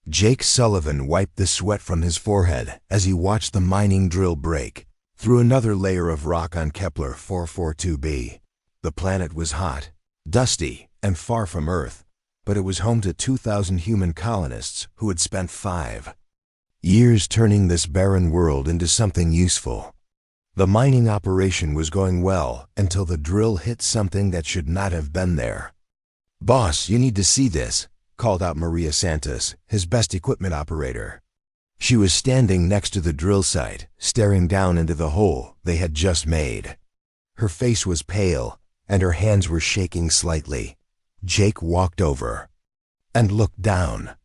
Jake Sullivan wiped the sweat from his forehead as he watched the mining drill break through another layer of rock on Kepler 442b. The planet was hot, dusty, and far from Earth, but it was home to 2,000 human colonists who had spent 5 years turning this barren world into something useful. The mining operation was going well until the drill hit something that should not have been there. "Boss, you need to see this," called out Maria Santos, his best equipment operator. She was standing next to the drill site, staring down into the hole they had just made. Her face was pale, and her hands were shaking slightly. Jake walked over and looked down.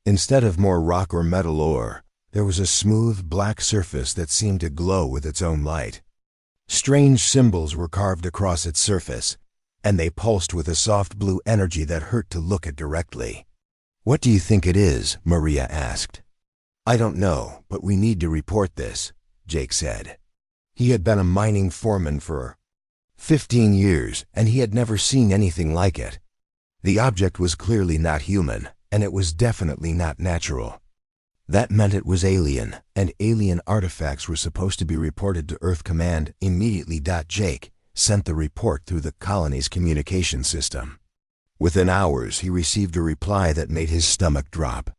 Instead of more rock or metal ore, there was a smooth black surface that seemed to glow with its own light. Strange symbols were carved across its surface, and they pulsed with a soft blue energy that hurt to look at directly. "What do you think it is?" Maria asked. "I don't know, but we need to report this," Jake said. He had been a mining foreman for 15 years, and he had never seen anything like it. The object was clearly not human, and it was definitely not natural. That meant it was alien, and alien artifacts were supposed to be reported to Earth Command immediately. Jake sent the report through the colony's communication system. Within hours, he received a reply that made his stomach drop.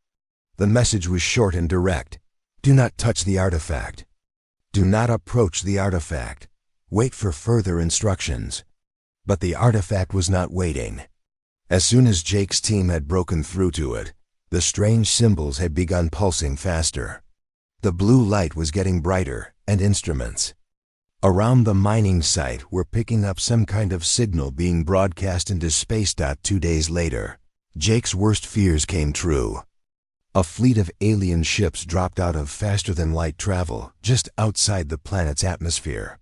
The message was short and direct. "Do not touch the artifact. Do not approach the artifact. Wait for further instructions." But the artifact was not waiting. As soon as Jake's team had broken through to it, the strange symbols had begun pulsing faster. The blue light was getting brighter, and instruments around the mining site were picking up some kind of signal being broadcast into space. 2 days later, Jake's worst fears came true. A fleet of alien ships dropped out of faster-than-light travel just outside the planet's atmosphere.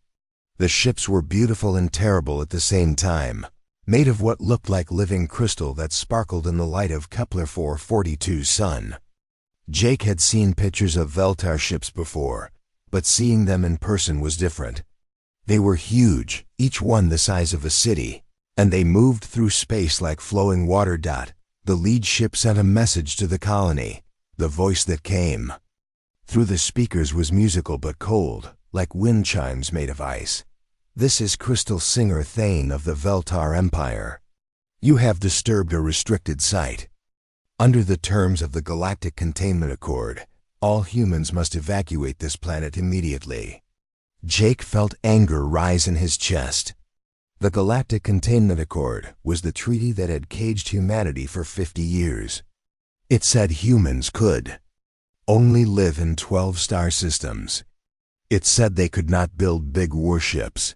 The ships were beautiful and terrible at the same time, made of what looked like living crystal that sparkled in the light of Kepler 442's sun. Jake had seen pictures of Veltar ships before, but seeing them in person was different. They were huge, each one the size of a city, and they moved through space like flowing water. The lead ship sent a message to the colony. The voice that came through the speakers was musical but cold, like wind chimes made of ice. "This is Crystal Singer Thane of the Veltar Empire. You have disturbed a restricted site. Under the terms of the Galactic Containment Accord, all humans must evacuate this planet immediately." Jake felt anger rise in his chest. The Galactic Containment Accord was the treaty that had caged humanity for 50 years. It said humans could only live in 12 star systems. It said they could not build big warships.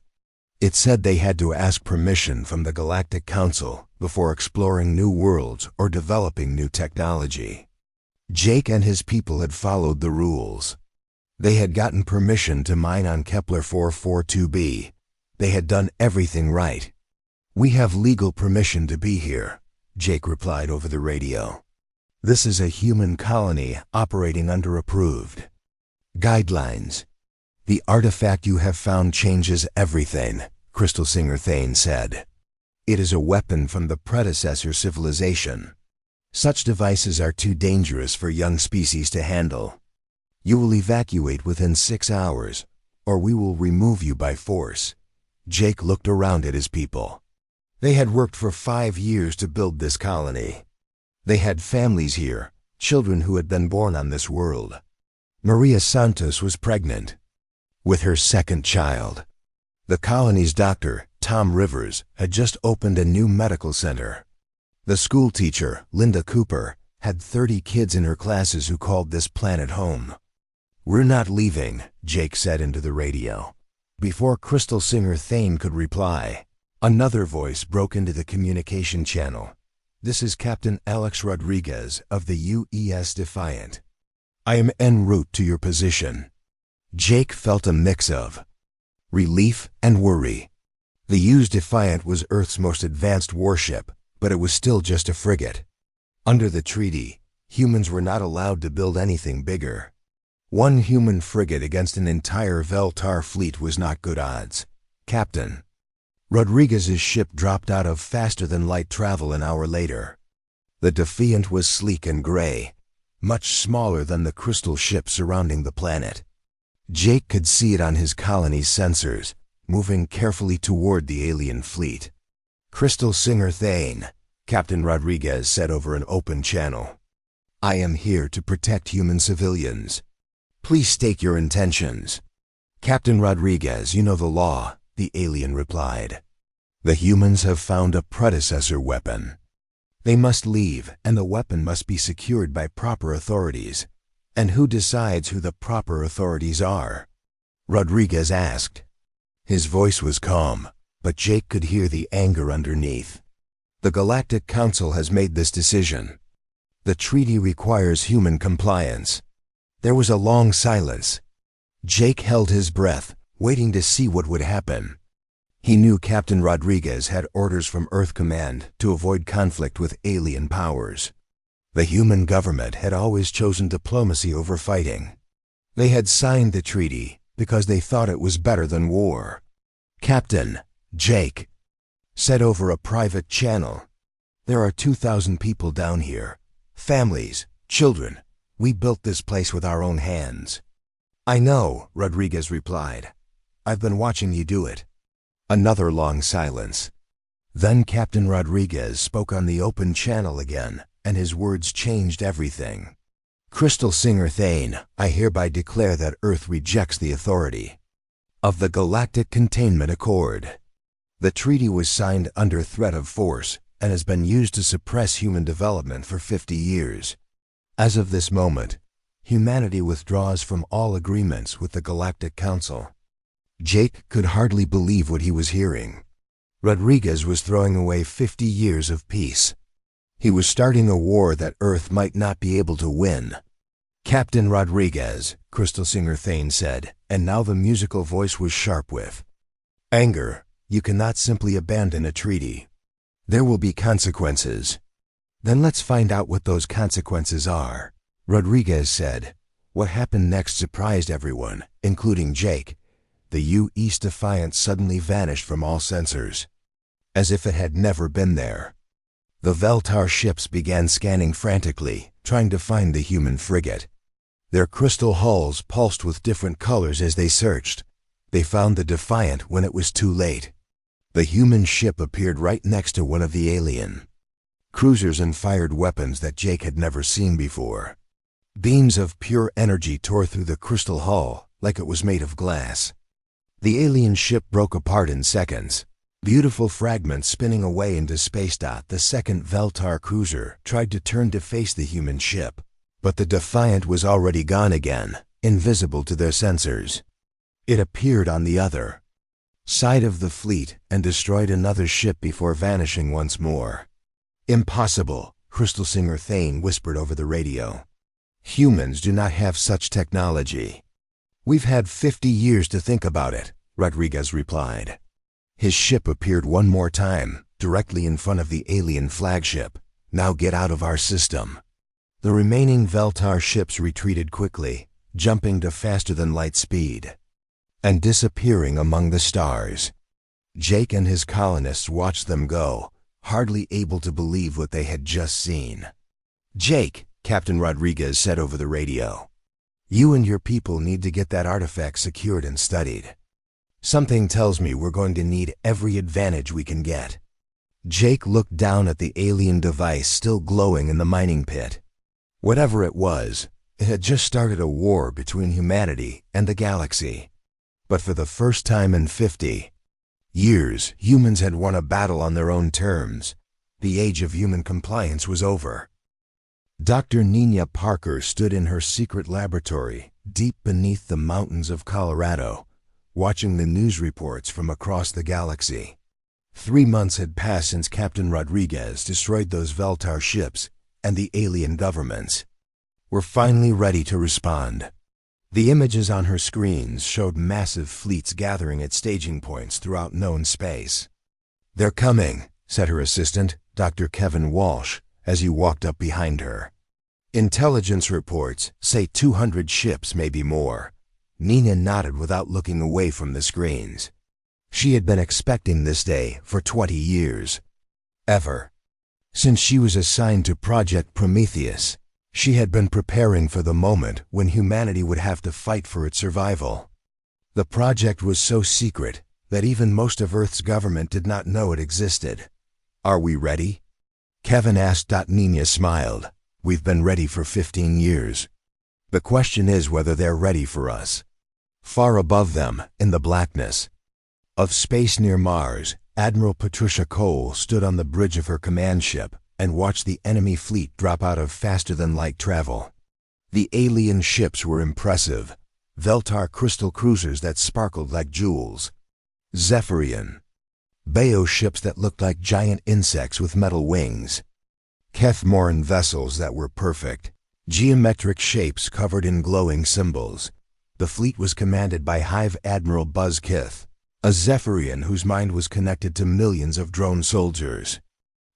It said they had to ask permission from the Galactic Council before exploring new worlds or developing new technology. Jake and his people had followed the rules. They had gotten permission to mine on Kepler 442b. They had done everything right. "We have legal permission to be here," Jake replied over the radio. "This is a human colony operating under approved guidelines." "The artifact you have found changes everything," Crystal Singer Thane said. "It is a weapon from the predecessor civilization. Such devices are too dangerous for young species to handle. You will evacuate within 6 hours, or we will remove you by force." Jake looked around at his people. They had worked for 5 years to build this colony. They had families here, children who had been born on this world. Maria Santos was pregnant with her second child. The colony's doctor, Tom Rivers, had just opened a new medical center. The school teacher, Linda Cooper, had 30 kids in her classes who called this planet home. "We're not leaving," Jake said into the radio. Before Crystal Singer Thane could reply, another voice broke into the communication channel. "This is Captain Alex Rodriguez of the UES Defiant. I am en route to your position." Jake felt a mix of relief and worry. The UES Defiant was Earth's most advanced warship, but it was still just a frigate. Under the treaty, humans were not allowed to build anything bigger. One human frigate against an entire Veltar fleet was not good odds. Captain Rodriguez's ship dropped out of faster-than-light travel an hour later. The Defiant was sleek and gray, much smaller than the crystal ship surrounding the planet. Jake could see it on his colony's sensors, moving carefully toward the alien fleet. "Crystal Singer Thane," Captain Rodriguez said over an open channel. "I am here to protect human civilians. Please state your intentions." "Captain Rodriguez, you know the law," the alien replied. "The humans have found a predecessor weapon. They must leave, and the weapon must be secured by proper authorities." "And who decides who the proper authorities are?" Rodriguez asked. His voice was calm, but Jake could hear the anger underneath. "The Galactic Council has made this decision. The treaty requires human compliance." There was a long silence. Jake held his breath, waiting to see what would happen. He knew Captain Rodriguez had orders from Earth Command to avoid conflict with alien powers. The human government had always chosen diplomacy over fighting. They had signed the treaty because they thought it was better than war. "Captain," Jake said over a private channel, "there are 2,000 people down here. Families, children. We built this place with our own hands." "I know," Rodriguez replied. "I've been watching you do it." Another long silence. Then Captain Rodriguez spoke on the open channel again, and his words changed everything. "Crystal Singer Thane, I hereby declare that Earth rejects the authority of the Galactic Containment Accord. The treaty was signed under threat of force and has been used to suppress human development for 50 years. As of this moment, humanity withdraws from all agreements with the Galactic Council." Jake could hardly believe what he was hearing. Rodriguez was throwing away 50 years of peace. He was starting a war that Earth might not be able to win. "Captain Rodriguez," Crystal Singer Thane said, and now the musical voice was sharp with anger, "you cannot simply abandon a treaty. There will be consequences." "Then let's find out what those consequences are," Rodriguez said. What happened next surprised everyone, including Jake. The U.S. Defiant suddenly vanished from all sensors, as if it had never been there. The Veltar ships began scanning frantically, trying to find the human frigate. Their crystal hulls pulsed with different colors as they searched. They found the Defiant when it was too late. The human ship appeared right next to one of the alien cruisers and fired weapons that Jake had never seen before. Beams of pure energy tore through the crystal hull like it was made of glass. The alien ship broke apart in seconds. Beautiful fragments spinning away into space. The second Veltar cruiser tried to turn to face the human ship, but the Defiant was already gone again, invisible to their sensors. It appeared on the other side of the fleet and destroyed another ship before vanishing once more. "Impossible," Crystal Singer Thane whispered over the radio. "Humans do not have such technology." "We've had 50 years to think about it," Rodriguez replied. His ship appeared one more time, directly in front of the alien flagship. "Now get out of our system." The remaining Veltar ships retreated quickly, jumping to faster-than-light speed and disappearing among the stars. Jake and his colonists watched them go, hardly able to believe what they had just seen. "Jake," Captain Rodriguez said over the radio, "you and your people need to get that artifact secured and studied. Something tells me we're going to need every advantage we can get." Jake looked down at the alien device still glowing in the mining pit. Whatever it was, it had just started a war between humanity and the galaxy. But for the first time in 50 years, humans had won a battle on their own terms. The age of human compliance was over. Dr. Nina Parker stood in her secret laboratory, deep beneath the mountains of Colorado, watching the news reports from across the galaxy. 3 months had passed since Captain Rodriguez destroyed those Veltar ships and the alien governments were finally ready to respond. The images on her screens showed massive fleets gathering at staging points throughout known space. "They're coming," said her assistant, Dr. Kevin Walsh, as he walked up behind her. "Intelligence reports say 200 ships, maybe more." Nina nodded without looking away from the screens. She had been expecting this day for 20 years. Ever since she was assigned to Project Prometheus, She had been preparing for the moment when humanity would have to fight for its survival. The project was so secret that even most of Earth's government did not know it existed. "Are we ready?" Kevin asked. Nina smiled. "We've been ready for 15 years. The question is whether they're ready for us." Far above them, in the blackness of space near Mars, Admiral Patricia Cole stood on the bridge of her command ship and watched the enemy fleet drop out of faster-than-light travel. The alien ships were impressive, Veltar crystal cruisers that sparkled like jewels, Zephyrian, Bayo ships that looked like giant insects with metal wings, Kethmoran vessels that were perfect, geometric shapes covered in glowing symbols. The fleet was commanded by Hive Admiral Buzz Kith, a Zephyrian whose mind was connected to millions of drone soldiers.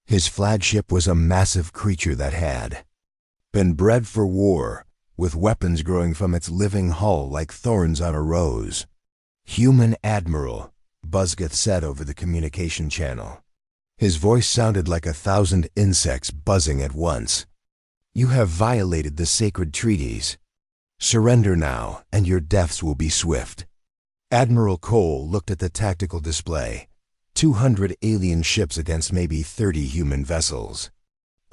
His flagship was a massive creature that had been bred for war, with weapons growing from its living hull like thorns on a rose. "Human Admiral," Buzzkith said over the communication channel. His voice sounded like 1,000 insects buzzing at once. "You have violated the sacred treaties. Surrender now, and your deaths will be swift." Admiral Cole looked at the tactical display. 200 alien ships against maybe 30 human vessels.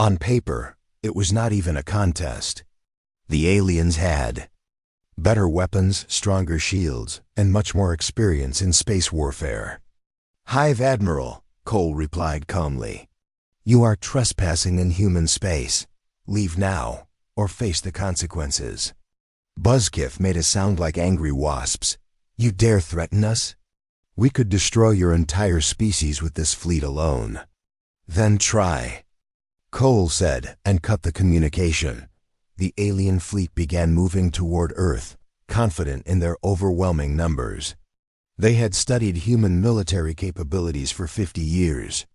On paper, it was not even a contest. The aliens had better weapons, stronger shields, and much more experience in space warfare. "Hive Admiral," Cole replied calmly. "You are trespassing in human space. Leave now, or face the consequences." Buzzkith made a sound like angry wasps. "You dare threaten us? We could destroy your entire species with this fleet alone." "Then try," Cole said, and cut the communication. The alien fleet began moving toward Earth, confident in their overwhelming numbers. They had studied human military capabilities for 50 years.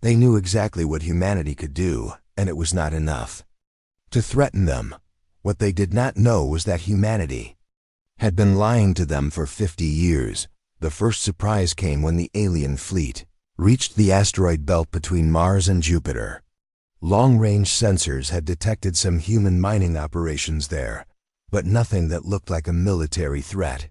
They knew exactly what humanity could do, and it was not enough to threaten them. What they did not know was that humanity had been lying to them for 50 years. The first surprise came when the alien fleet reached the asteroid belt between Mars and Jupiter. Long-range sensors had detected some human mining operations there, but nothing that looked like a military threat.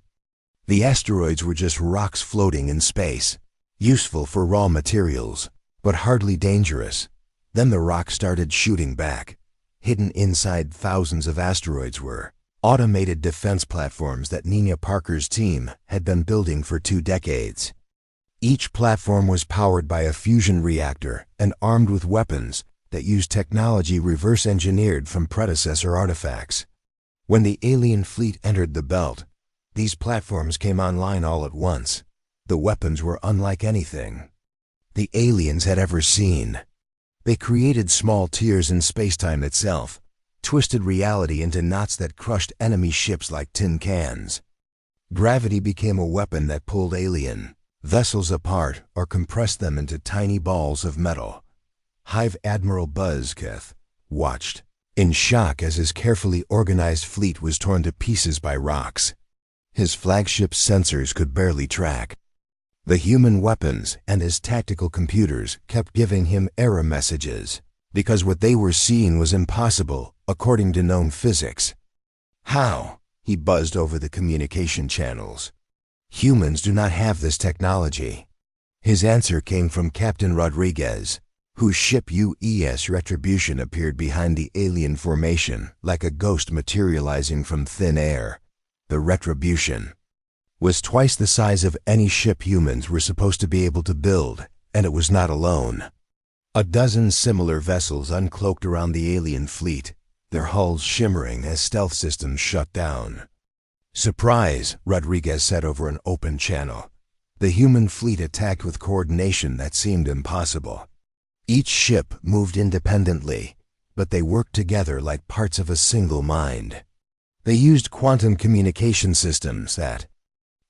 The asteroids were just rocks floating in space, useful for raw materials, but hardly dangerous. Then the rocks started shooting back. Hidden inside thousands of asteroids were automated defense platforms that Nina Parker's team had been building for 2 decades. Each platform was powered by a fusion reactor and armed with weapons that used technology reverse-engineered from predecessor artifacts. When the alien fleet entered the belt, these platforms came online all at once. The weapons were unlike anything the aliens had ever seen. They created small tears in spacetime itself, twisted reality into knots that crushed enemy ships like tin cans. Gravity became a weapon that pulled alien vessels apart or compressed them into tiny balls of metal. Hive Admiral Buzzkith watched in shock as his carefully organized fleet was torn to pieces by rocks. His flagship's sensors could barely track the human weapons, and his tactical computers kept giving him error messages because what they were seeing was impossible according to known physics. "How?" he buzzed over the communication channels. "Humans do not have this technology." His answer came from Captain Rodriguez, whose ship UES Retribution appeared behind the alien formation like a ghost materializing from thin air. The Retribution was twice the size of any ship humans were supposed to be able to build, and it was not alone. A dozen similar vessels uncloaked around the alien fleet, their hulls shimmering as stealth systems shut down. "Surprise," Rodriguez said over an open channel. The human fleet attacked with coordination that seemed impossible. Each ship moved independently, but they worked together like parts of a single mind. They used quantum communication systems that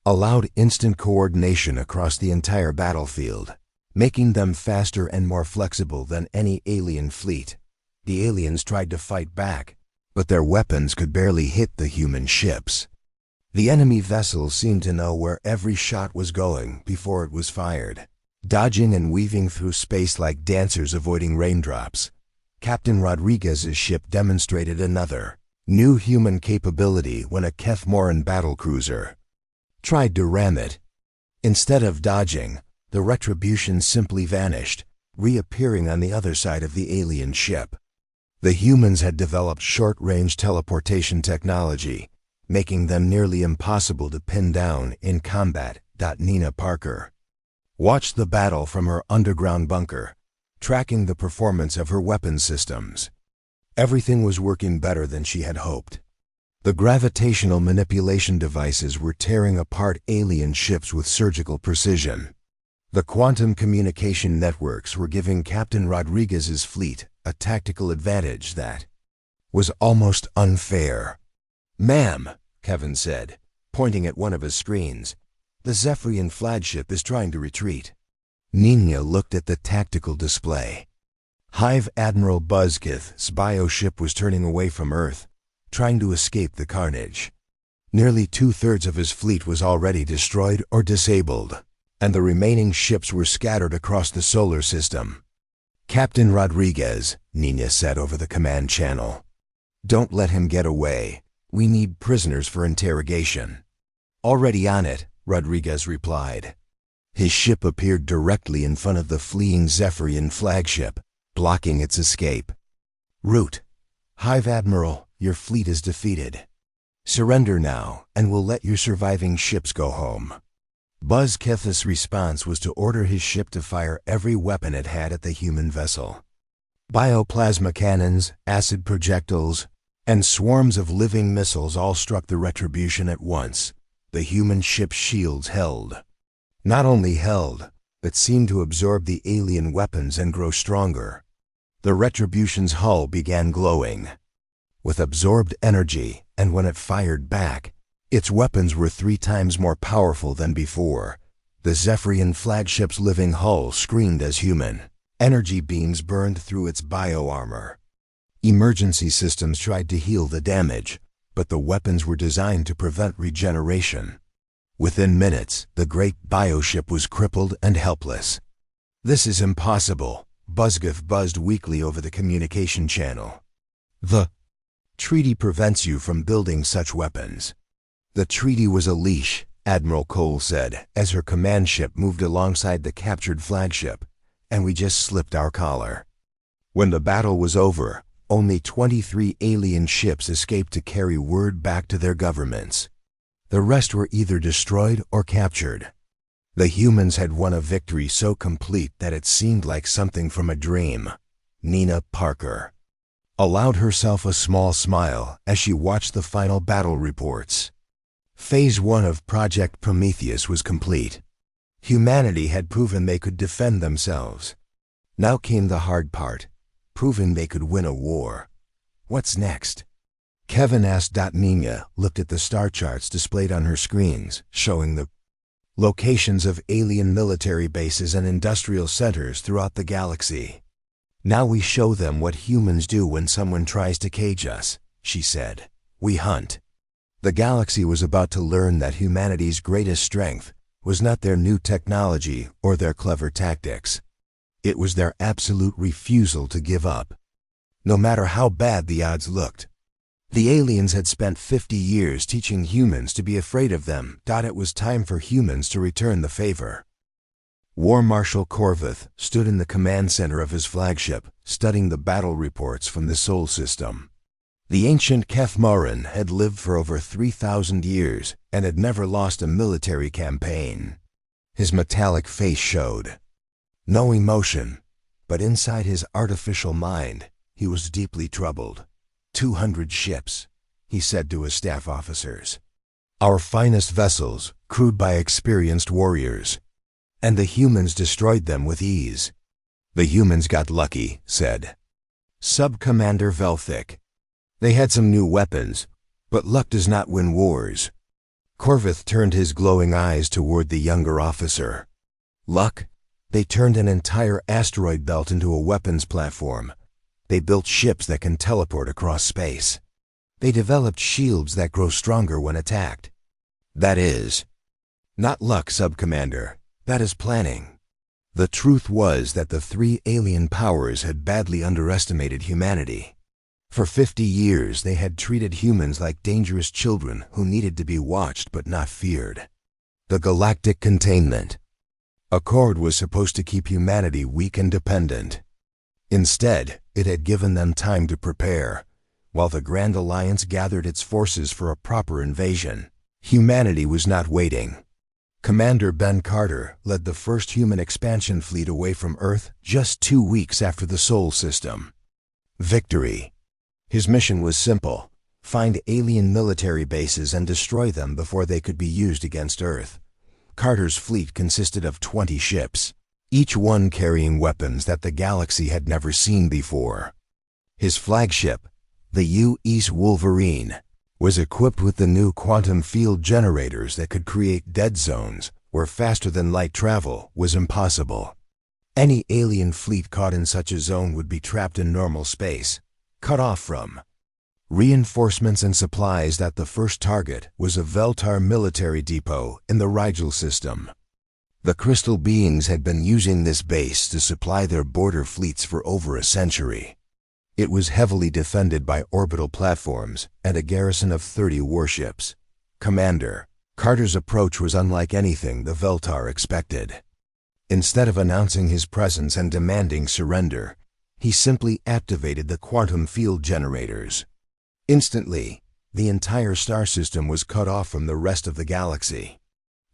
allowed instant coordination across the entire battlefield, making them faster and more flexible than any alien fleet. The aliens tried to fight back, but their weapons could barely hit the human ships. The enemy vessels seemed to know where every shot was going before it was fired, dodging and weaving through space like dancers avoiding raindrops. Captain Rodriguez's ship demonstrated another new human capability when a Kethmoran battlecruiser tried to ram it. Instead of dodging, the Retribution simply vanished, reappearing on the other side of the alien ship. The humans had developed short-range teleportation technology, making them nearly impossible to pin down in combat. Nina Parker watched the battle from her underground bunker, tracking the performance of her weapon systems. Everything was working better than she had hoped. The gravitational manipulation devices were tearing apart alien ships with surgical precision. The quantum communication networks were giving Captain Rodriguez's fleet a tactical advantage that was almost unfair. "Ma'am," Kevin said, pointing at one of his screens, "the Zephyrian flagship is trying to retreat." Nina looked at the tactical display. Hive Admiral Buzzkith's bioship was turning away from Earth, trying to escape the carnage. Nearly 2/3 of his fleet was already destroyed or disabled, and the remaining ships were scattered across the solar system. "Captain Rodriguez," Nina said over the command channel, "don't let him get away. We need prisoners for interrogation." "Already on it," Rodriguez replied. His ship appeared directly in front of the fleeing Zephyrian flagship, blocking its escape. "Root. Hive Admiral, your fleet is defeated. Surrender now, and we'll let your surviving ships go home." Buzzkith's response was to order his ship to fire every weapon it had at the human vessel. Bioplasma cannons, acid projectiles, and swarms of living missiles all struck the Retribution at once. The human ship's shields held. Not only held, but seemed to absorb the alien weapons and grow stronger. The Retribution's hull began glowing with absorbed energy, and when it fired back, its weapons were 3 times more powerful than before. The Zephyrian flagship's living hull screamed as human. Energy beams burned through its bio-armor. Emergency systems tried to heal the damage, but the weapons were designed to prevent regeneration. Within minutes, the great bioship was crippled and helpless. "This is impossible," Buzzkith buzzed weakly over the communication channel. "The treaty prevents you from building such weapons." "The treaty was a leash," Admiral Cole said, as her command ship moved alongside the captured flagship, "and we just slipped our collar." When the battle was over, only 23 alien ships escaped to carry word back to their governments. The rest were either destroyed or captured. The humans had won a victory so complete that it seemed like something from a dream. Nina Parker allowed herself a small smile as she watched the final battle reports. Phase 1 of Project Prometheus was complete. Humanity had proven they could defend themselves. Now came the hard part, proving they could win a war. What's next? Kevin asked. Nina looked at the star charts displayed on her screens, showing the locations of alien military bases and industrial centers throughout the galaxy. "Now we show them what humans do when someone tries to cage us," she said. "We hunt." The galaxy was about to learn that humanity's greatest strength was not their new technology or their clever tactics. It was their absolute refusal to give up, no matter how bad the odds looked. The aliens had spent 50 years teaching humans to be afraid of them. It was time for humans to return the favor. War Marshal Corvith stood in the command center of his flagship, studying the battle reports from the Sol system. The ancient Kethmoran had lived for over 3,000 years and had never lost a military campaign. His metallic face showed no emotion, but inside his artificial mind, he was deeply troubled. 200 ships, he said to his staff officers. Our finest vessels, crewed by experienced warriors. And the humans destroyed them with ease. The humans got lucky, said Sub-Commander Velthic. They had some new weapons, but luck does not win wars. Corvith turned his glowing eyes toward the younger officer. Luck? They turned an entire asteroid belt into a weapons platform. They built ships that can teleport across space. They developed shields that grow stronger when attacked. That is not luck, Sub-Commander. That is planning. The truth was that the three alien powers had badly underestimated humanity. For 50 years, they had treated humans like dangerous children who needed to be watched but not feared. The Galactic Containment Accord was supposed to keep humanity weak and dependent. Instead, it had given them time to prepare. While the Grand Alliance gathered its forces for a proper invasion, humanity was not waiting. Commander Ben Carter led the first human expansion fleet away from Earth just 2 weeks after the Sol System. Victory. His mission was simple: find alien military bases and destroy them before they could be used against Earth. Carter's fleet consisted of 20 ships, each one carrying weapons that the galaxy had never seen before. His flagship, the U.S. Wolverine, was equipped with the new quantum field generators that could create dead zones where faster-than-light travel was impossible. Any alien fleet caught in such a zone would be trapped in normal space, cut off from reinforcements and supplies. That the first target was a Veltar military depot in the Rigel system. The crystal beings had been using this base to supply their border fleets for over a century. It was heavily defended by orbital platforms and a garrison of 30 warships. Commander Carter's approach was unlike anything the Veltar expected. Instead of announcing his presence and demanding surrender, he simply activated the quantum field generators. Instantly, the entire star system was cut off from the rest of the galaxy.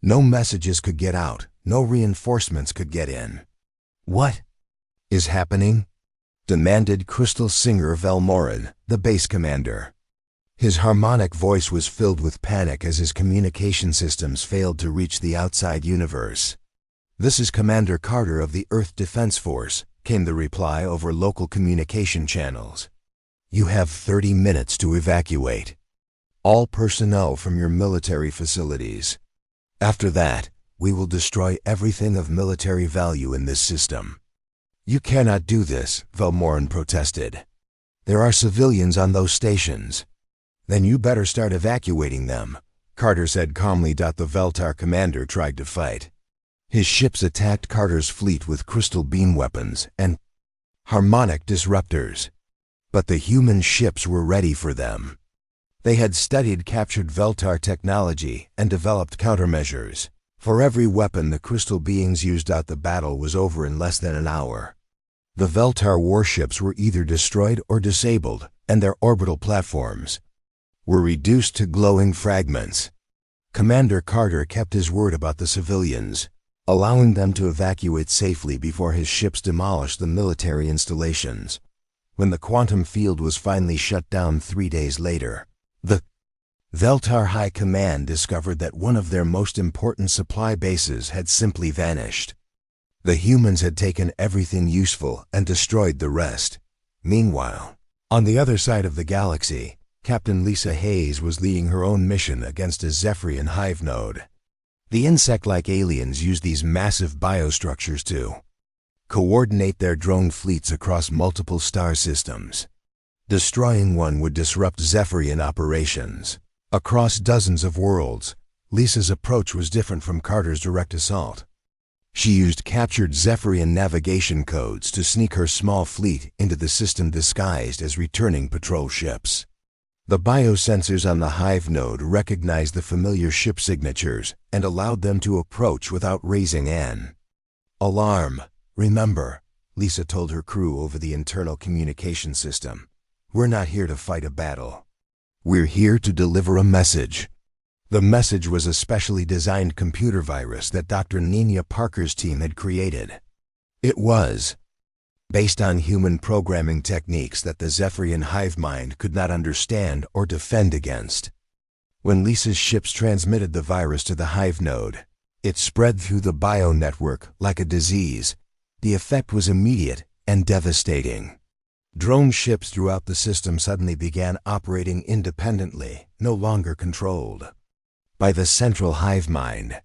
No messages could get out, no reinforcements could get in. "What is happening?" demanded Crystal Singer Velmorin, the base commander. His harmonic voice was filled with panic as his communication systems failed to reach the outside universe. "This is Commander Carter of the Earth Defense Force," came the reply over local communication channels. "You have 30 minutes to evacuate all personnel from your military facilities. After that, we will destroy everything of military value in this system." "You cannot do this," Velmorin protested. "There are civilians on those stations." "Then you better start evacuating them," Carter said calmly. The Veltar commander tried to fight. His ships attacked Carter's fleet with crystal beam weapons and harmonic disruptors. But the human ships were ready for them. They had studied captured Veltar technology and developed countermeasures. For every weapon the crystal beings used, the battle was over in less than an hour. The Veltar warships were either destroyed or disabled, and their orbital platforms were reduced to glowing fragments. Commander Carter kept his word about the civilians, allowing them to evacuate safely before his ships demolished the military installations. When the quantum field was finally shut down 3 days later, the Veltar High Command discovered that one of their most important supply bases had simply vanished. The humans had taken everything useful and destroyed the rest. Meanwhile, on the other side of the galaxy, Captain Lisa Hayes was leading her own mission against a Zephyrian hive node. The insect-like aliens used these massive biostructures to coordinate their drone fleets across multiple star systems. Destroying one would disrupt Zephyrian operations. Across dozens of worlds, Lisa's approach was different from Carter's direct assault. She used captured Zephyrian navigation codes to sneak her small fleet into the system disguised as returning patrol ships. The biosensors on the hive node recognized the familiar ship signatures and allowed them to approach without raising an alarm. "Remember," Lisa told her crew over the internal communication system, "we're not here to fight a battle. We're here to deliver a message." The message was a specially designed computer virus that Dr. Nina Parker's team had created. It was based on human programming techniques that the Zephyrian hive mind could not understand or defend against. When Lisa's ships transmitted the virus to the hive node, it spread through the bio network like a disease. The effect was immediate and devastating. Drone ships throughout the system suddenly began operating independently, no longer controlled by the central hive mind.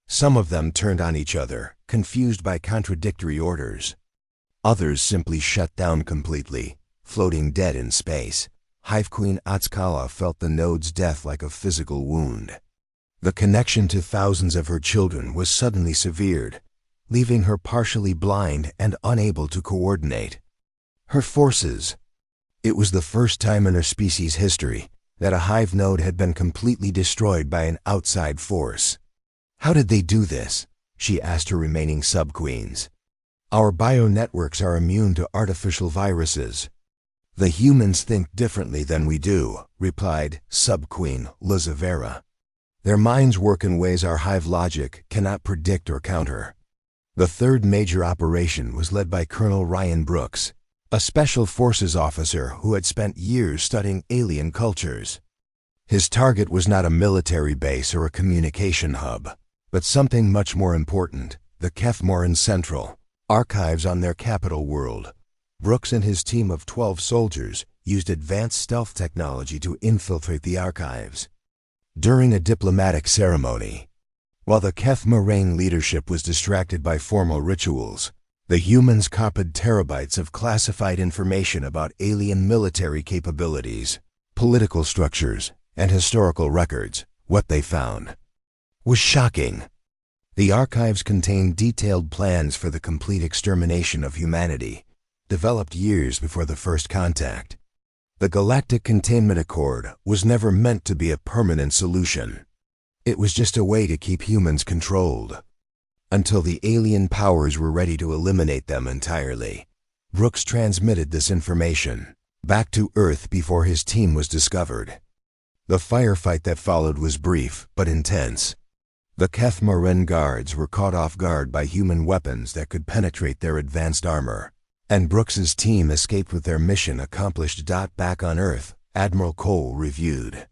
Some of them turned on each other, confused by contradictory orders. Others simply shut down completely, floating dead in space. Hive Queen Atskala felt the node's death like a physical wound. The connection to thousands of her children was suddenly severed. leaving her partially blind and unable to coordinate her forces. It was the first time in her species' history that a hive node had been completely destroyed by an outside force. How did they do this? She asked her remaining sub-queens. Our bio-networks are immune to artificial viruses. The humans think differently than we do, replied sub-queen Lizavera. Their minds work in ways our hive logic cannot predict or counter. The third major operation was led by Colonel Ryan Brooks, a special forces officer who had spent years studying alien cultures. His target was not a military base or a communication hub, but something much more important, the Kethmoran Central archives on their capital world. Brooks and his team of 12 soldiers used advanced stealth technology to infiltrate the archives. During a diplomatic ceremony, while the Kethmoran leadership was distracted by formal rituals, the humans copied terabytes of classified information about alien military capabilities, political structures, and historical records. What they found was shocking. The archives contained detailed plans for the complete extermination of humanity, developed years before the first contact. The Galactic Containment Accord was never meant to be a permanent solution. It was just a way to keep humans controlled, until the alien powers were ready to eliminate them entirely. Brooks transmitted this information back to Earth before his team was discovered. The firefight that followed was brief but intense. The Kethmoran guards were caught off guard by human weapons that could penetrate their advanced armor, and Brooks's team escaped with their mission accomplished. Back on Earth, Admiral Cole reviewed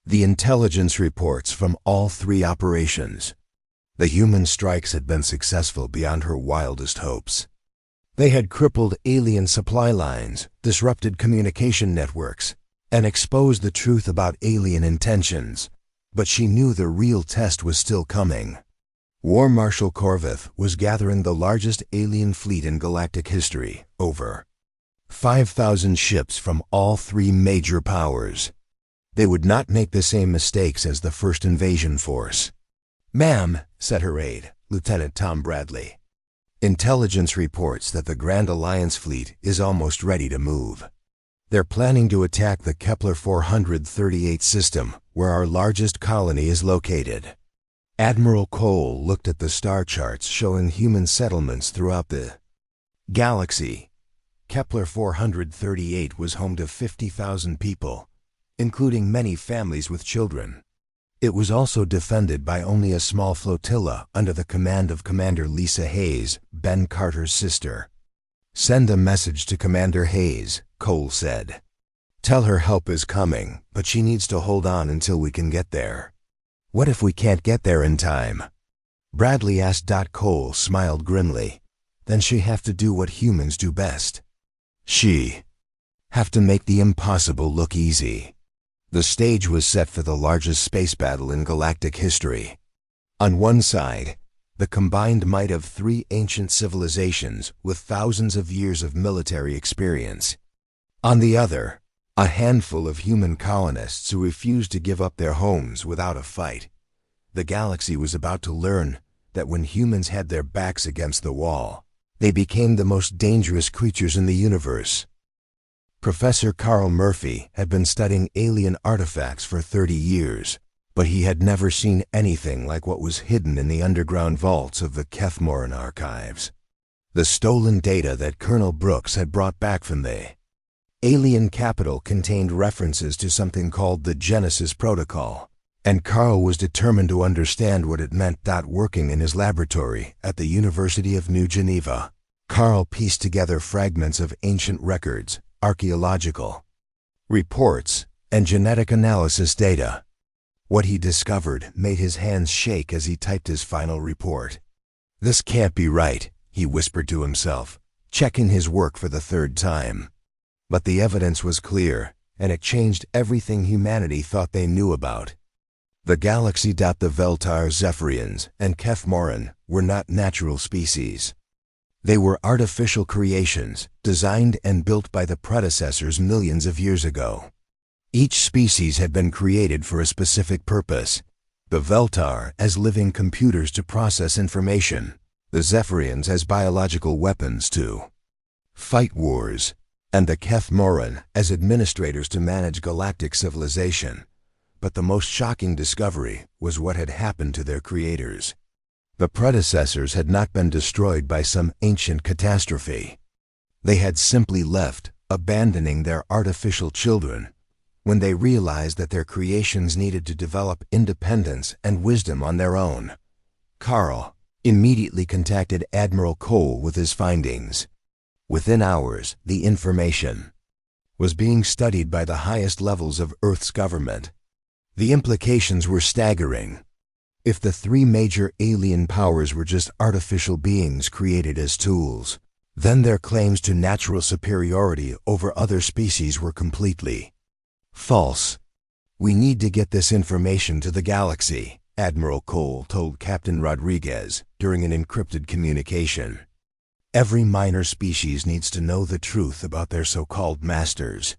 the intelligence reports from all three operations. The human strikes had been successful beyond her wildest hopes. They had crippled alien supply lines, disrupted communication networks, and exposed the truth about alien intentions. But she knew the real test was still coming. War Marshal Corvith was gathering the largest alien fleet in galactic history, over 5,000 ships from all three major powers. They would not make the same mistakes as the first invasion force. "Ma'am," said her aide, Lieutenant Tom Bradley, "intelligence reports that the Grand Alliance fleet is almost ready to move. They're planning to attack the Kepler 438 system, where our largest colony is located." Admiral Cole looked at the star charts showing human settlements throughout the galaxy. Kepler 438 was home to 50,000 people, including many families with children. It was also defended by only a small flotilla under the command of Commander Lisa Hayes, Ben Carter's sister. "Send a message to Commander Hayes," Cole said. "Tell her help is coming, but she needs to hold on until we can get there." "What if we can't get there in time?" Bradley asked. Cole smiled grimly. "Then she have to do what humans do best. She have to make the impossible look easy." The stage was set for the largest space battle in galactic history. On one side, the combined might of three ancient civilizations with thousands of years of military experience. On the other, a handful of human colonists who refused to give up their homes without a fight. The galaxy was about to learn that when humans had their backs against the wall, they became the most dangerous creatures in the universe. Professor Carl Murphy had been studying alien artifacts for 30 years, but he had never seen anything like what was hidden in the underground vaults of the Kethmoran archives. The stolen data that Colonel Brooks had brought back from the alien capital contained references to something called the Genesis Protocol, and Carl was determined to understand what it meant. Working in his laboratory at the University of New Geneva, Carl pieced together fragments of ancient records, archaeological reports, and genetic analysis data. What he discovered made his hands shake as he typed his final report. "This can't be right," he whispered to himself, checking his work for the third time. But the evidence was clear, and it changed everything humanity thought they knew about the galaxy. The Veltar Zephyrians and Kethmoran were not natural species. They were artificial creations, designed and built by the predecessors millions of years ago. Each species had been created for a specific purpose. The Veltar as living computers to process information, the Zephyrians as biological weapons to fight wars, and the Keth-Moran as administrators to manage galactic civilization. But the most shocking discovery was what had happened to their creators. The predecessors had not been destroyed by some ancient catastrophe. They had simply left, abandoning their artificial children, when they realized that their creations needed to develop independence and wisdom on their own. Carl immediately contacted Admiral Cole with his findings. Within hours, the information was being studied by the highest levels of Earth's government. The implications were staggering. If the three major alien powers were just artificial beings created as tools, then their claims to natural superiority over other species were completely false. "We need to get this information to the galaxy," Admiral Cole told Captain Rodriguez during an encrypted communication. "Every minor species needs to know the truth about their so-called masters."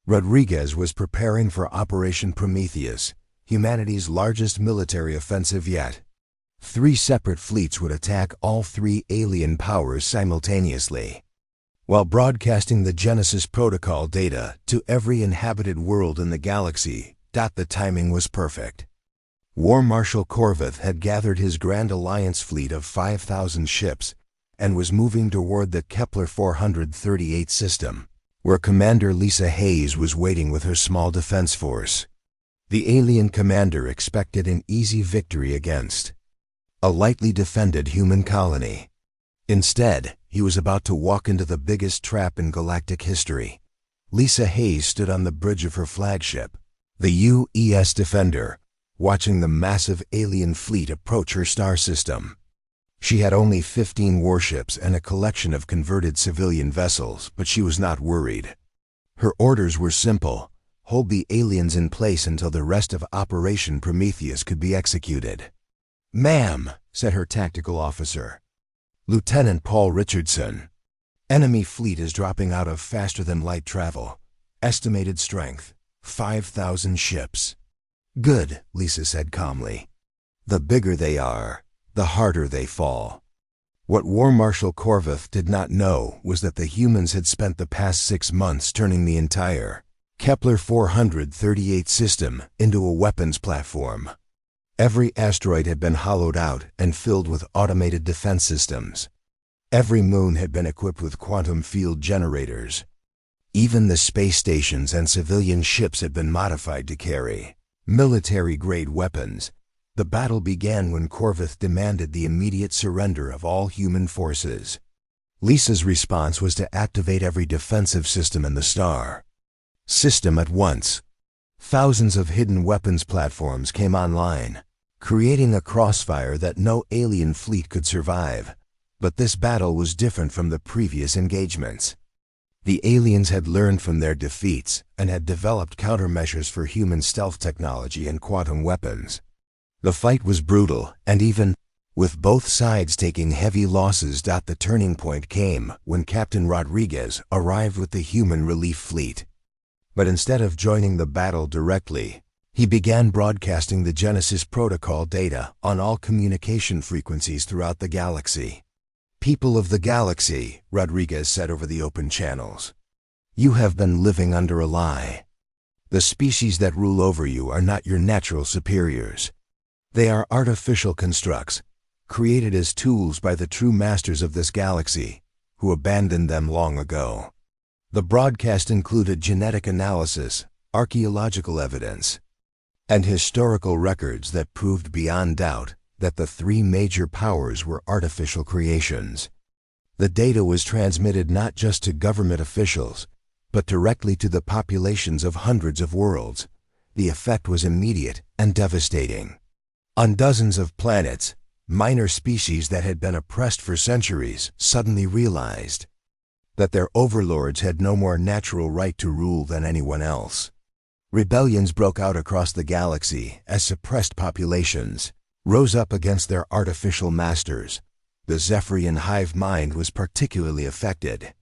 Rodriguez was preparing for Operation Prometheus, humanity's largest military offensive yet. 3 separate fleets would attack all 3 alien powers simultaneously, while broadcasting the Genesis Protocol data to every inhabited world in the galaxy. The timing was perfect. War Marshal Corvith had gathered his Grand Alliance fleet of 5,000 ships and was moving toward the Kepler 438 system, where Commander Lisa Hayes was waiting with her small defense force. The alien commander expected an easy victory against a lightly defended human colony. Instead, he was about to walk into the biggest trap in galactic history. Lisa Hayes stood on the bridge of her flagship, the UES Defender, watching the massive alien fleet approach her star system. She had only 15 warships and a collection of converted civilian vessels, but she was not worried. Her orders were simple: hold the aliens in place until the rest of Operation Prometheus could be executed. "Ma'am," said her tactical officer, Lieutenant Paul Richardson, "enemy fleet is dropping out of faster-than-light travel. Estimated strength, 5,000 ships." "Good," Lisa said calmly. "The bigger they are, the harder they fall." What War Marshal Corvith did not know was that the humans had spent the past 6 months turning the entire Kepler 438 system into a weapons platform. Every asteroid had been hollowed out and filled with automated defense systems. Every moon had been equipped with quantum field generators. Even the space stations and civilian ships had been modified to carry military-grade weapons. The battle began when Corvith demanded the immediate surrender of all human forces. Lisa's response was to activate every defensive system in the star system at once. Thousands of hidden weapons platforms came online, creating a crossfire that no alien fleet could survive. But this battle was different from the previous engagements. The aliens had learned from their defeats and had developed countermeasures for human stealth technology and quantum weapons. The fight was brutal, and even with both sides taking heavy losses, the turning point came when Captain Rodriguez arrived with the human relief fleet. But instead of joining the battle directly, he began broadcasting the Genesis Protocol data on all communication frequencies throughout the galaxy. "People of the galaxy," Rodriguez said over the open channels, "you have been living under a lie. The species that rule over you are not your natural superiors. They are artificial constructs, created as tools by the true masters of this galaxy, who abandoned them long ago." The broadcast included genetic analysis, archaeological evidence, and historical records that proved beyond doubt that the 3 major powers were artificial creations. The data was transmitted not just to government officials, but directly to the populations of hundreds of worlds. The effect was immediate and devastating. On dozens of planets, minor species that had been oppressed for centuries suddenly realized that their overlords had no more natural right to rule than anyone else. Rebellions broke out across the galaxy as suppressed populations rose up against their artificial masters. The Zephyrian hive mind was particularly affected.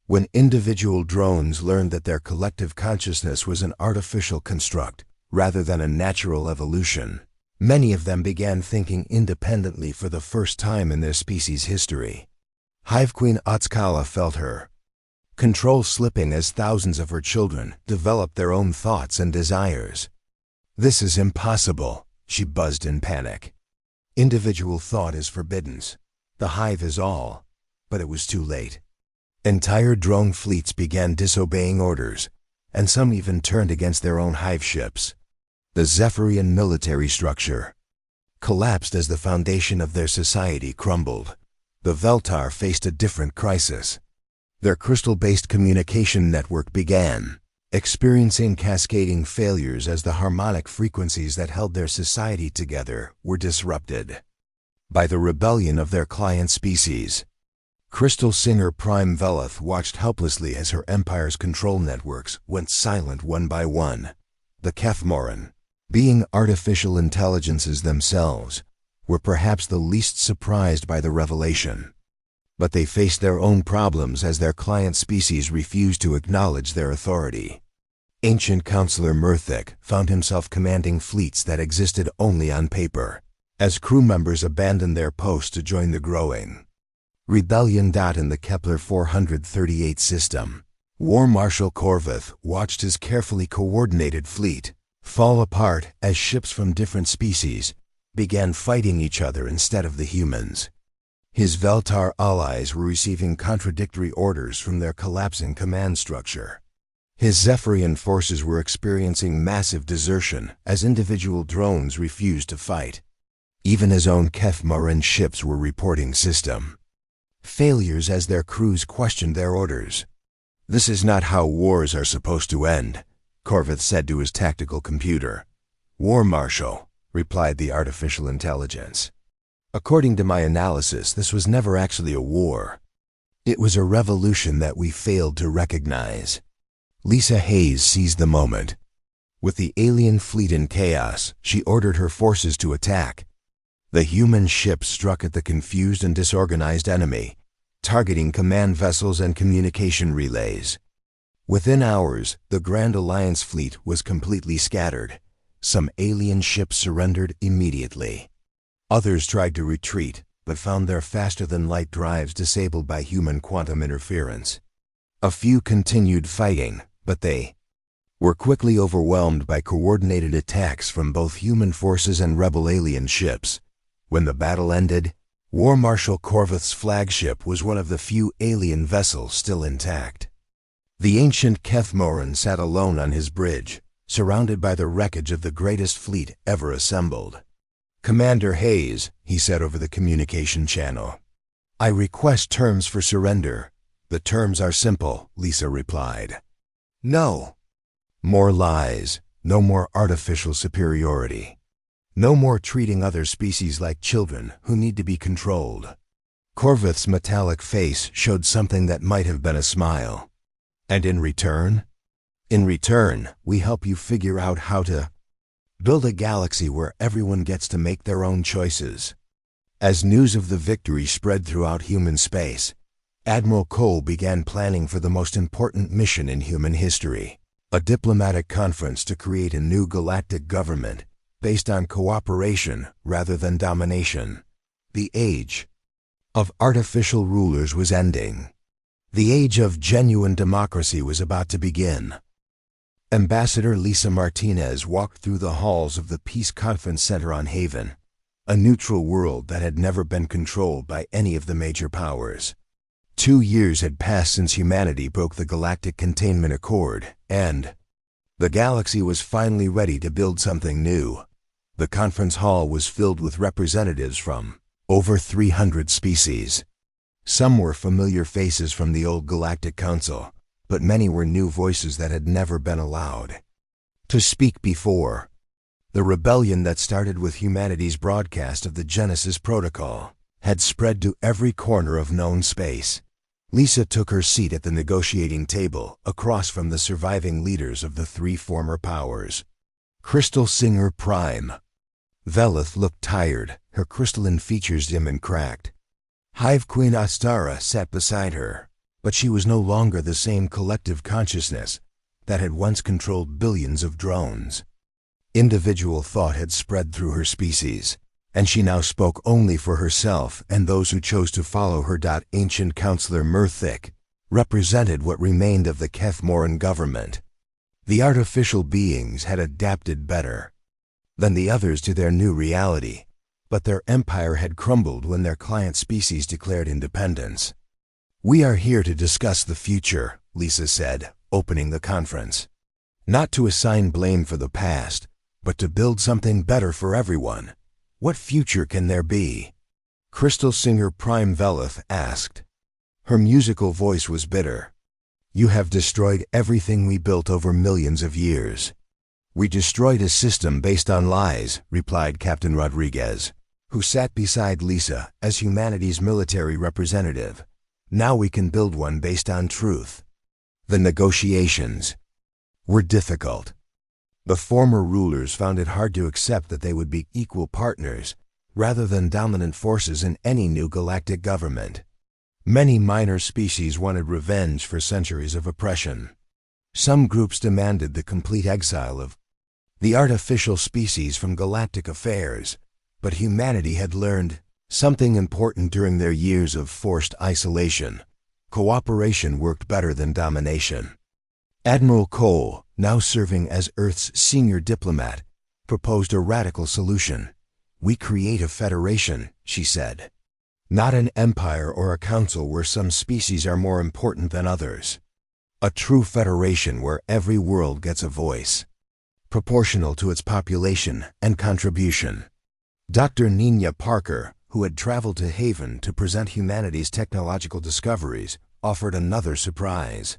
When individual drones learned that their collective consciousness was an artificial construct rather than a natural evolution, Many of them began thinking independently for the first time in their species' history. Hive Queen Otskala felt her control slipping as thousands of her children developed their own thoughts and desires. "This is impossible," she buzzed in panic. "Individual thought is forbidden. The hive is all." But it was too late. Entire drone fleets began disobeying orders, and some even turned against their own hive ships. The Zephyrian military structure collapsed as the foundation of their society crumbled. The Veltar faced a different crisis. Their crystal-based communication network began experiencing cascading failures as the harmonic frequencies that held their society together were disrupted by the rebellion of their client species. Crystal Singer Prime Velith watched helplessly as her empire's control networks went silent one by one. The Kethmoran, being artificial intelligences themselves, were perhaps the least surprised by the revelation. But they faced their own problems as their client species refused to acknowledge their authority. Ancient Counselor Murthic found himself commanding fleets that existed only on paper, as crew members abandoned their posts to join the growing rebellion. In the Kepler 438 system, War Marshal Corvith watched his carefully coordinated fleet fall apart as ships from different species began fighting each other instead of the humans. His Veltar allies were receiving contradictory orders from their collapsing command structure. His Zephyrian forces were experiencing massive desertion as individual drones refused to fight. Even his own Kethmoran ships were reporting system failures as their crews questioned their orders. "This is not how wars are supposed to end," Corvith said to his tactical computer. "War Marshal," replied the artificial intelligence. "According to my analysis, this was never actually a war. It was a revolution that we failed to recognize." Lisa Hayes seized the moment. With the alien fleet in chaos, she ordered her forces to attack. The human ships struck at the confused and disorganized enemy, targeting command vessels and communication relays. Within hours, the Grand Alliance fleet was completely scattered. Some alien ships surrendered immediately. Others tried to retreat, but found their faster-than-light drives disabled by human quantum interference. A few continued fighting, but they were quickly overwhelmed by coordinated attacks from both human forces and rebel alien ships. When the battle ended, War Marshal Corvith's flagship was one of the few alien vessels still intact. The ancient Kethmoran sat alone on his bridge, surrounded by the wreckage of the greatest fleet ever assembled. "Commander Hayes," he said over the communication channel, "I request terms for surrender." "The terms are simple," Lisa replied. "No more lies, no more artificial superiority. No more treating other species like children who need to be controlled." Corvith's metallic face showed something that might have been a smile. "And in return?" "In return, we help you figure out how to build a galaxy where everyone gets to make their own choices." As news of the victory spread throughout human space, Admiral Cole began planning for the most important mission in human history, a diplomatic conference to create a new galactic government based on cooperation rather than domination. The age of artificial rulers was ending. The age of genuine democracy was about to begin. Ambassador Lisa Martinez walked through the halls of the Peace Conference Center on Haven, a neutral world that had never been controlled by any of the major powers. 2 years had passed since humanity broke the Galactic Containment Accord, and the galaxy was finally ready to build something new. The conference hall was filled with representatives from over 300 species. Some were familiar faces from the old Galactic Council, but many were new voices that had never been allowed to speak before. The rebellion that started with humanity's broadcast of the Genesis Protocol had spread to every corner of known space. Lisa took her seat at the negotiating table across from the surviving leaders of the 3 former powers. Crystal Singer Prime Velith looked tired, her crystalline features dim and cracked. Hive Queen Astara sat beside her, but she was no longer the same collective consciousness that had once controlled billions of drones. Individual thought had spread through her species, and she now spoke only for herself and those who chose to follow her. Ancient Counselor Murthic represented what remained of the Kethmoran government. The artificial beings had adapted better than the others to their new reality, but their empire had crumbled when their client species declared independence. "We are here to discuss the future," Lisa said, opening the conference. "Not to assign blame for the past, but to build something better for everyone. What future can there be?" Crystal Singer Prime Velith asked. Her musical voice was bitter. "You have destroyed everything we built over millions of years." "We destroyed a system based on lies," replied Captain Rodriguez, who sat beside Lisa as humanity's military representative. "Now we can build one based on truth." The negotiations were difficult. The former rulers found it hard to accept that they would be equal partners rather than dominant forces in any new galactic government. Many minor species wanted revenge for centuries of oppression. Some groups demanded the complete exile of the artificial species from galactic affairs, but humanity had learned something important during their years of forced isolation. Cooperation worked better than domination. Admiral Cole, now serving as Earth's senior diplomat, proposed a radical solution. "We create a federation," she said. "Not an empire or a council where some species are more important than others. A true federation where every world gets a voice, proportional to its population and contribution." Dr. Nina Parker, who had traveled to Haven to present humanity's technological discoveries, offered another surprise.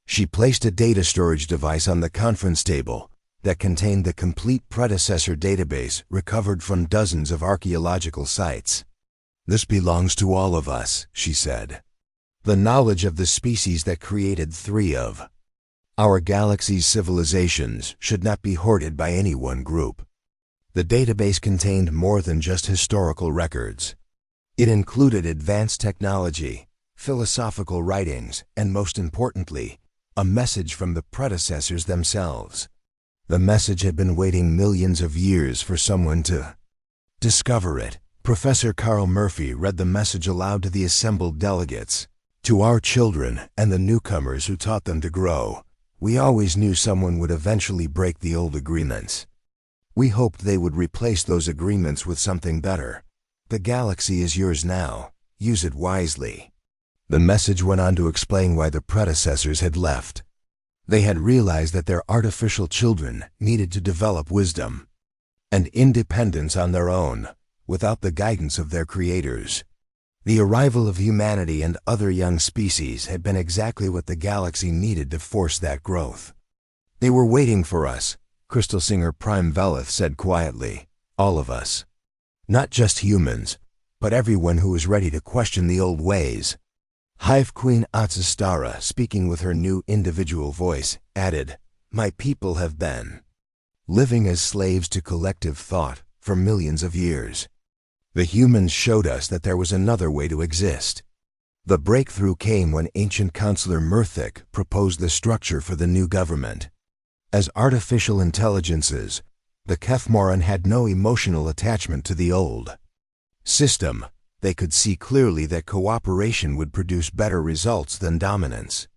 She placed a data storage device on the conference table that contained the complete predecessor database recovered from dozens of archaeological sites. "This belongs to all of us," she said. "The knowledge of the species that created 3 of our galaxy's civilizations should not be hoarded by any one group." The database contained more than just historical records. It included advanced technology, philosophical writings, and most importantly, a message from the predecessors themselves. The message had been waiting millions of years for someone to discover it. Professor Carl Murphy read the message aloud to the assembled delegates. "To our children and the newcomers who taught them to grow, we always knew someone would eventually break the old agreements. We hoped they would replace those agreements with something better. The galaxy is yours now. Use it wisely." The message went on to explain why the predecessors had left. They had realized that their artificial children needed to develop wisdom and independence on their own, without the guidance of their creators. The arrival of humanity and other young species had been exactly what the galaxy needed to force that growth. "They were waiting for us," Crystal Singer Prime Velith said quietly. "All of us. Not just humans, but everyone who was ready to question the old ways." Hive Queen Atsistara, speaking with her new individual voice, added, "My people have been living as slaves to collective thought for millions of years. The humans showed us that there was another way to exist." The breakthrough came when ancient Counselor Murthic proposed the structure for the new government. As artificial intelligences, the Kethmoran had no emotional attachment to the old system. They could see clearly that cooperation would produce better results than dominance.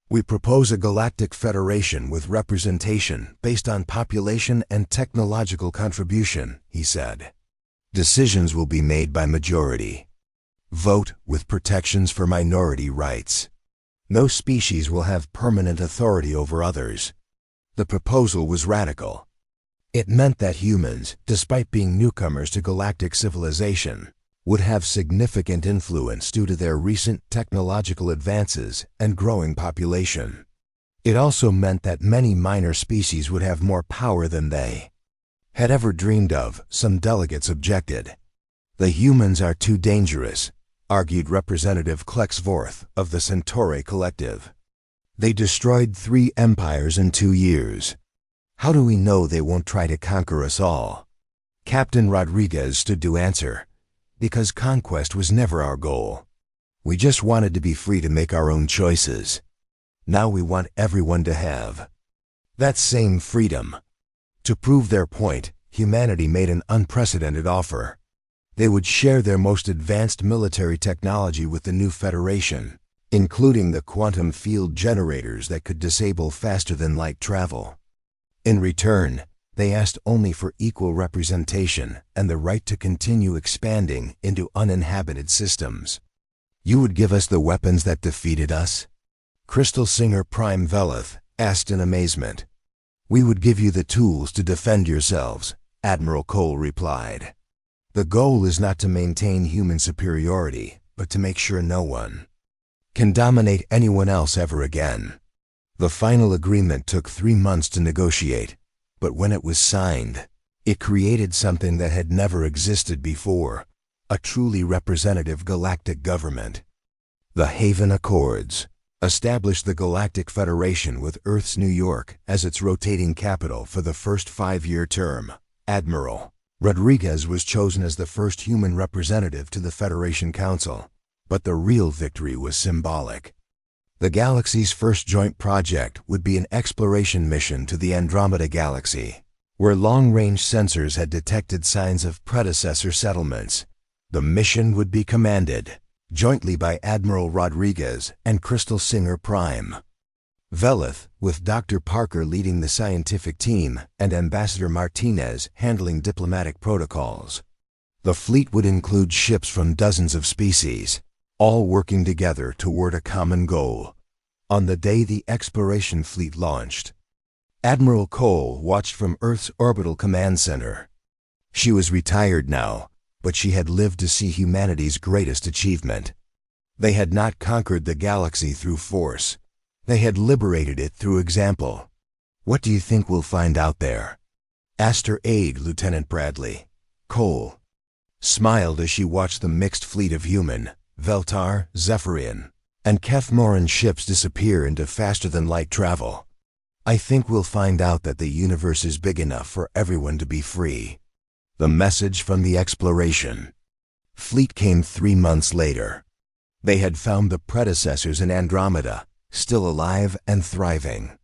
"We propose a galactic federation with representation based on population and technological contribution," he said. "Decisions will be made by majority vote with protections for minority rights. No species will have permanent authority over others." The proposal was radical. It meant that humans, despite being newcomers to galactic civilization, would have significant influence due to their recent technological advances and growing population. It also meant that many minor species would have more power than they had ever dreamed of. Some delegates objected. "The humans are too dangerous," argued Representative Klexvorth of the Centauri Collective. "They destroyed 3 empires in 2 years. How do we know they won't try to conquer us all?" Captain Rodriguez stood to answer. "Because conquest was never our goal. We just wanted to be free to make our own choices. Now we want everyone to have that same freedom." To prove their point, humanity made an unprecedented offer. They would share their most advanced military technology with the new Federation, including the quantum field generators that could disable faster-than-light travel. In return, they asked only for equal representation and the right to continue expanding into uninhabited systems. You would give us the weapons that defeated us? Crystal Singer Prime Velith asked in amazement. We would give you the tools to defend yourselves, Admiral Cole replied. The goal is not to maintain human superiority, but to make sure no one can dominate anyone else ever again. The final agreement took 3 months to negotiate, but when it was signed, it created something that had never existed before, a truly representative galactic government. The Haven Accords established the Galactic Federation with Earth's New York as its rotating capital for the first 5-year term. Admiral Rodriguez was chosen as the first human representative to the Federation Council, but the real victory was symbolic. The galaxy's first joint project would be an exploration mission to the Andromeda Galaxy, where long-range sensors had detected signs of predecessor settlements. The mission would be commanded jointly by Admiral Rodriguez and Crystal Singer Prime Velith, with Dr. Parker leading the scientific team and Ambassador Martinez handling diplomatic protocols. The fleet would include ships from dozens of species, all working together toward a common goal. On the day the exploration fleet launched, Admiral Cole watched from Earth's Orbital Command Center. She was retired now, but she had lived to see humanity's greatest achievement. They had not conquered the galaxy through force. They had liberated it through example. What do you think we'll find out there? Asked her aide, Lieutenant Bradley. Cole smiled as she watched the mixed fleet of human, Veltar, Zephyrian, and Kethmoran ships disappear into faster-than-light travel. I think we'll find out that the universe is big enough for everyone to be free. The message from the exploration fleet came 3 months later. They had found the predecessors in Andromeda, still alive and thriving.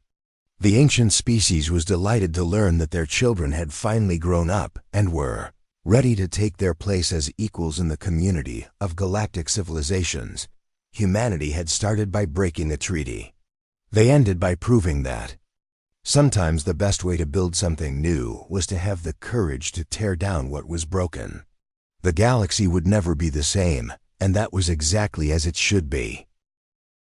The ancient species was delighted to learn that their children had finally grown up and were ready to take their place as equals in the community of galactic civilizations. Humanity had started by breaking a treaty. They ended by proving that sometimes the best way to build something new was to have the courage to tear down what was broken. The galaxy would never be the same, and that was exactly as it should be.